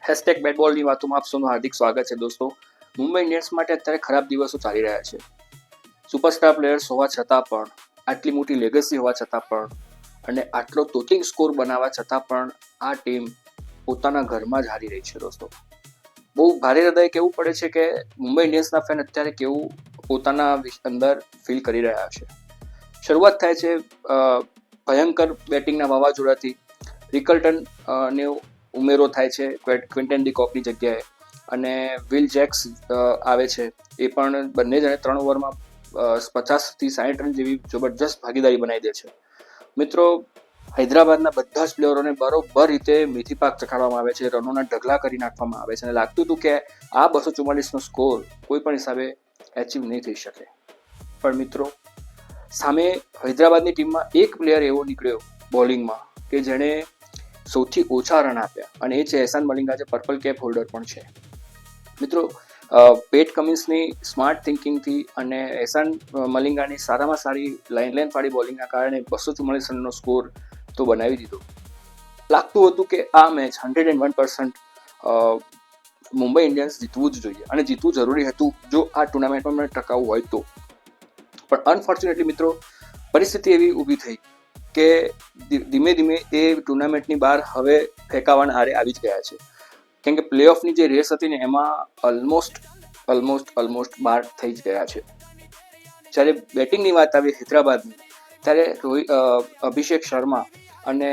Hashtag બેટબોલની વાતોમાં આપ સૌનું હાર્દિક સ્વાગત છે દોસ્તો. મુંબઈ ઇન્ડિયન્સ માટે અત્યારે ખરાબ દિવસો ચાલી રહ્યા છે. સુપરસ્ટાર પ્લેયર્સ હોવા છતાં પણ, આટલી મોટી લેગસી હોવા છતાં પણ અને આટલો ટોટિંગ સ્કોર બનાવવા છતાં પણ આ ટીમ પોતાના ઘરમાં જ હારી રહી છે દોસ્તો. બહુ ભારે હૃદય કહેવું પડે છે કે મુંબઈ ઇન્ડિયન્સના ફેન અત્યારે કેવું પોતાના અંદર ફીલ કરી રહ્યા છે. શરૂઆત થાય છે ભયંકર બેટિંગના વાવાઝોડાથી. રિકલ્ટન ને ઉમેરો થાય છે ક્વિન્ટન ડી કોકની જગ્યાએ અને વિલ જેક્સ આવે છે. એ પણ બંને જણે 3 ઓવરમાં 50થી 60 રન જેવી જબરજસ્ત ભાગીદારી બનાવી દે છે. મિત્રો, હૈદરાબાદના બધા જ પ્લેયરોને બરોબર રીતે મેથી પાક ચખાડવામાં આવે છે, રનોના ઢગલા કરી નાખવામાં આવે છે અને લાગતું હતું કે આ 244નો સ્કોર કોઈ પણ હિસાબે એચીવ નહીં થઈ શકે. પણ મિત્રો, સામે હૈદરાબાદની ટીમમાં એક પ્લેયર એવો નીકળ્યો બોલિંગમાં કે જેણે સૌથી ઓછા રન આપ્યા અને એ છે એહસાન મલિંગા, જે પર્પલ કેપ હોલ્ડર પણ છે. મિત્રો, પેટ કમિન્સની સ્માર્ટ થિંકિંગથી અને એહસાન મલિંગાની સારામાં સારી લાઇનવાળી બોલિંગના કારણે 244 રનનો સ્કોર તો બનાવી દીધો. લાગતું હતું કે આ મેચ 101% મુંબઈ ઇન્ડિયન્સ જીતવું જ જોઈએ અને જીતવું જરૂરી હતું જો આ ટુર્નામેન્ટમાં ટકાવવું હોય તો. પણ અનફોર્ચ્યુનેટલી મિત્રો, પરિસ્થિતિ એવી ઊભી થઈ કે ધીમે ધીમે એ ટુર્નામેન્ટની બહાર હવે ફેંકાવાના આરે આવી જ ગયા છે. કેમ કે પ્લે ઓફની જે રેસ હતી ને એમાં ઓલમોસ્ટ બહાર થઈ જ ગયા છે. જ્યારે બેટિંગની વાત આવી હૈદરાબાદની, ત્યારે અભિષેક શર્મા અને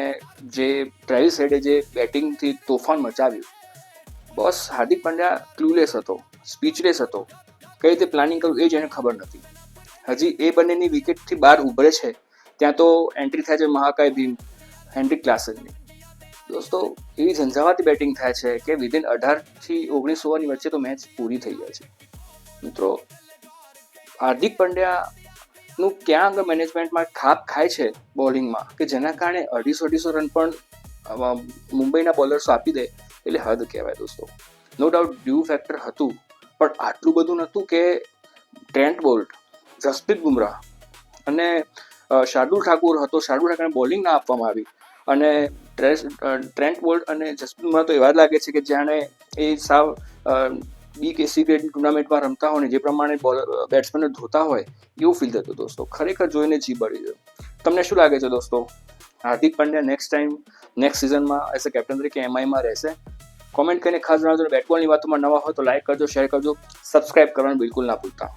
જે ટ્રેવિસ હેડે જે બેટિંગથી તોફાન મચાવ્યું, બસ હાર્દિક પંડ્યા ક્લુલેસ હતો, સ્પીચલેસ હતો. કઈ રીતે પ્લાનિંગ કરવું એ જ એને ખબર નથી. હજી એ બંનેની વિકેટથી બહાર ઉભરે છે ત્યાં તો એન્ટ્રી થાય છે મહાકાય ભીમ હેન્ડ્રિક ક્લાસનની. દોસ્તો, એવી ઝંઝાવાતી બેટિંગ થાય છે કે વિધિન 18થી 19 ઓવરની વચ્ચે તો મેચ પૂરી થઈ જાય છે. મિત્રો, હાર્દિક પંડ્યાનું ક્યાં આગળ મેનેજમેન્ટમાં ખાપ ખાય છે બોલિંગમાં કે જેના કારણે 250 રન પણ મુંબઈના બોલર્સો આપી દે, એટલે હદ કહેવાય દોસ્તો. નો ડાઉટ ડ્યુ ફેક્ટર હતું, પણ આટલું બધું નહોતું કે ટ્રેન્ટ બોલ્ટ, જસપ્રીત બુમરાહ અને શાર્દુલ ઠાકુર હતો. શાર્દુલ ઠાકુરને બોલિંગ ના આપવામાં આવી અને ટ્રેન્ટ બોલ્ટ અને જસપ્રીત બુમરાહ તો એવા જ લાગે છે કે જાણે એ સાવ બી કે સી ગ્રેડની ટુર્નામેન્ટમાં રમતા હોય ને જે પ્રમાણે બેટ્સમેનને ધોતા હોય એવું ફીલ થતું દોસ્તો. ખરેખર જોઈને જીવ બળી ગયો. તમને શું લાગે છે દોસ્તો, હાર્દિક પંડ્યા નેક્સ્ટ સિઝનમાં એઝ અ કેપ્ટન તરીકે એમઆઈમાં રહેશે? કોમેન્ટ કરીને ખાસ જણાવજો. બેટબોલની વાતોમાં નવા હોય તો લાઈક કરજો, શેર કરજો, સબસ્ક્રાઇબ કરવાનું બિલકુલ ના ભૂલતા.